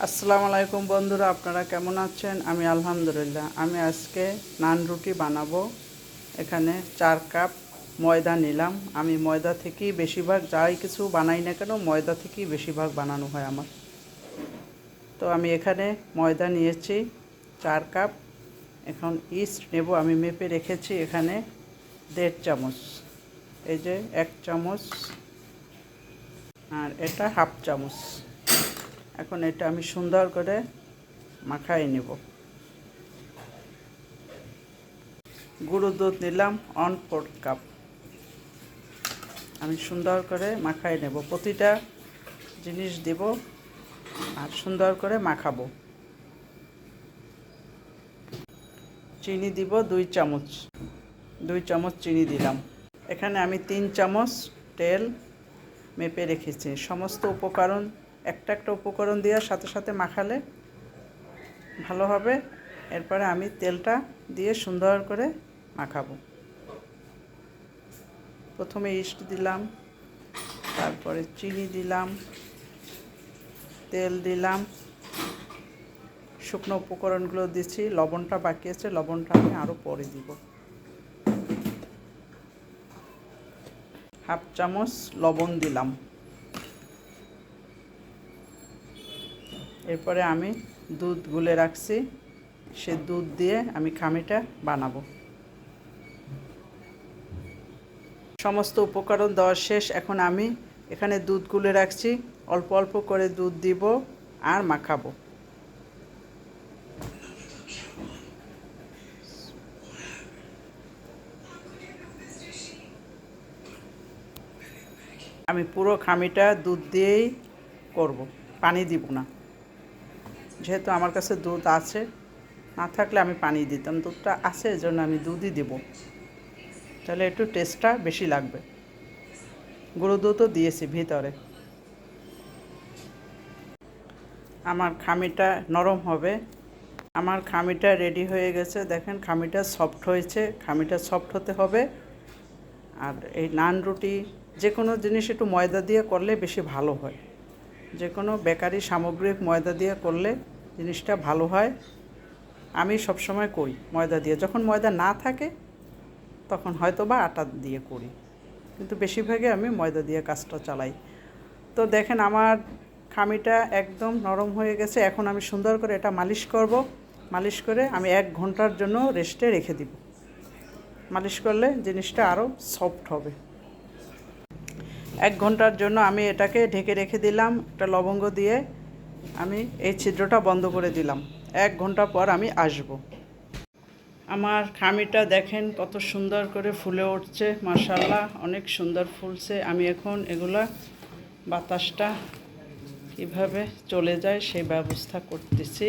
আসসালামু আলাইকুম বন্ধুরা, আপনারা কেমন আছেন? আমি আলহামদুলিল্লাহ। আমি আজকে নান রুটি বানাবো। এখানে 4 কাপ ময়দা নিলাম। আমি ময়দা থেকেই বেশিরভাগ যাই কিছু বানাই না কেন ময়দা থেকেই বেশিরভাগ বানানো হয় আমার। তো আমি এখানে ময়দা নিয়েছি 4 কাপ। এখন ইস্ট নেব, আমি মেপে রেখেছি এখানে 1.5 চামচ। এই যে 1 চামচ আর এটা হাফ চামচ। এখন এটা আমি সুন্দর করে মাখাই নেব। গুঁড়ো দুধ নিলাম 1/4 কাপ। আমি সুন্দর করে মাখাই নেব, প্রতিটা জিনিস দেব আর সুন্দর করে মাখাবো। চিনি দিব 2 চামচ, 2 চামচ চিনি দিলাম। এখানে আমি 3 চামচ তেল মেপে রেখেছি। সমস্ত উপকরণ একটা একটা উপকরণ দেওয়ার সাথে সাথে মাখালে ভালো হবে। এরপরে আমি তেলটা দিয়ে সুন্দর করে মাখাবো। প্রথমে ইস্ট দিলাম, তারপরে চিনি দিলাম, তেল দিলাম, শুকনো উপকরণগুলো দিচ্ছি। লবণটা বাকি আছে, লবণটা আমি আরও পরে দিব। হাফ চামচ লবণ দিলাম। এরপরে আমি দুধ গুলে রাখছি, সে দুধ দিয়ে আমি খামিটা বানাবো। সমস্ত উপকরণ দেওয়া শেষ। এখন আমি এখানে দুধ গুলে রাখছি, অল্প অল্প করে দুধ দিব আর মাখাবো। আমি পুরো খামিটা দুধ দিয়েই করব, পানি দিব না। যেহেতু আমার কাছে দুধ আছে, না থাকলে আমি পানি দিতাম। দুধটা আছে এজন্য আমি দুধই দেব, তাহলে একটু টেস্টটা বেশি লাগবে। গুঁড়ো দুধও দিয়েছি ভিতরে। আমার খামিটা নরম হবে। আমার খামিটা রেডি হয়ে গেছে। দেখেন খামিটা সফট হয়েছে। খামিটা সফট হতে হবে। আর এই নান রুটি যে কোনো জিনিস একটু ময়দা দিয়ে করলে বেশি ভালো হয়। যে কোনো বেকারি সামগ্রিক ময়দা দিয়ে করলে জিনিসটা ভালো হয়। আমি সবসময় করি ময়দা দিয়ে। যখন ময়দা না থাকে তখন হয়তো বা আটা দিয়ে করি, কিন্তু বেশিরভাগই আমি ময়দা দিয়ে কাজটা চালাই। তো দেখেন আমার খামিটা একদম নরম হয়ে গেছে। এখন আমি সুন্দর করে এটা মালিশ করব। মালিশ করে আমি 1 ঘন্টার জন্য রেস্টে রেখে দিব। মালিশ করলে জিনিসটা আরও সফট হবে। 1 ঘন্টার জন্য আমি এটাকে ঢেকে রেখে দিলাম। একটা লবঙ্গ দিয়ে আমি এই ছিদ্রটা বন্ধ করে দিলাম। 1 ঘন্টা পর আমি আসব। আমার খামিটা দেখেন কত সুন্দর করে ফুলে উঠছে, মাশাআল্লাহ অনেক সুন্দর ফুলছে। আমি এখন এগুলা বাতাসটা কীভাবে চলে যায় সেই ব্যবস্থা করতেছি।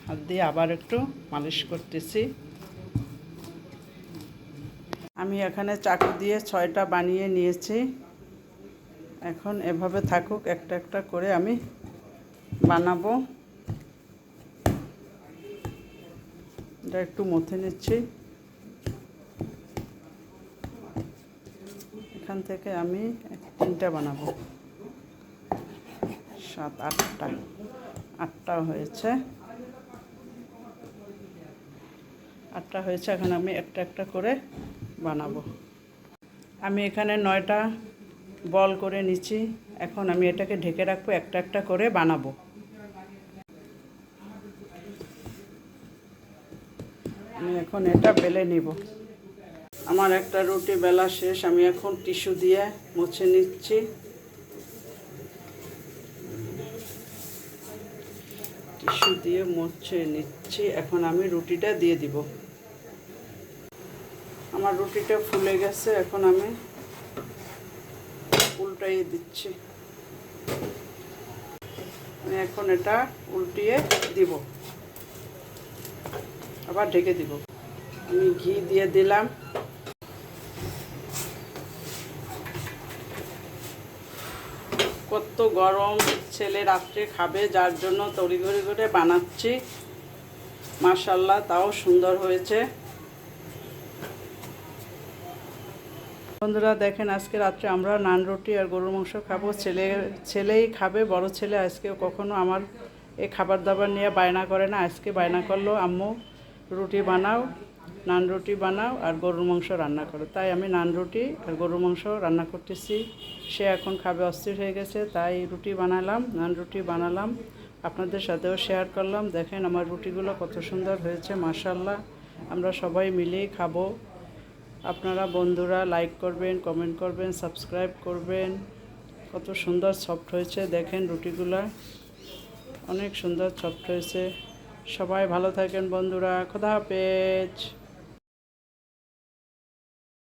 হাত দিয়ে আবার একটু মালিশ করতেছি। আমি এখানে চাকু দিয়ে 6টা বানিয়ে নিয়েছি। এখন এভাবে থাকুক, একটা একটা করে আমি বানাবো। এটা একটু মথে নিচ্ছি। এখান থেকে আমি 3টা বানাবো। 7, 8টা, 8টা হয়েছে। 8টা হয়েছে। এখন আমি একটা একটা করে বানাবো। আমি এখানে 9টা বল করে নিচ্ছি। এখন আমি এটাকে ঢেকে রাখবো, একটা একটা করে বানাবো। আমি এখন এটা বেলে নিব। আমার একটা রুটি বেলা শেষ। আমি এখন টিস্যু দিয়ে মুছে নিচ্ছি। টিস্যু দিয়ে মুছে নিচ্ছি। এখন আমি রুটিটা দিয়ে দিব। আমার রুটিটা ফুলে গেছে। এখন আমি উল্টাইয়ে দিচ্ছি। আমি এখন এটা উল্টিয়ে দিব, আবার ঢেকে দিব। আমি ঘি দিয়ে দিলাম। কত গরম, ছেলে রাত্রে খাবে যার জন্য তড়িঘড়ি করে বানাচ্ছি। মাশাআল্লাহ তাও সুন্দর হয়েছে। বন্ধুরা দেখেন, আজকে রাত্রে আমরা নান রুটি আর গরুর মাংস খাবো। ছেলেই খাবে, বড় ছেলে আজকে কখনো আমার এই খাবার দাবার নিয়ে বায়না করে না, আজকে বায়না করলো আম্মু রুটি বানাও, নান রুটি বানাও আর গরুর মাংস রান্না করো। তাই আমি নান রুটি আর গরুর মাংস রান্না করতেছি। সে এখন খাবে অস্থির হয়ে গেছে, তাই রুটি বানালাম, নান রুটি বানালাম, আপনাদের সাথেও শেয়ার করলাম। দেখেন আমার রুটিগুলো কত সুন্দর হয়েছে, মাশাআল্লাহ। আমরা সবাই মিলেই খাবো। আপনারা বন্ধুরা লাইক করবেন, কমেন্ট করবেন, সাবস্ক্রাইব করবেন। কত সুন্দর সফট হয়েছে দেখেন রুটিগুলা, অনেক সুন্দর সফট হয়েছে। সবাই ভালো থাকেন বন্ধুরা, খোদা হাফেজ।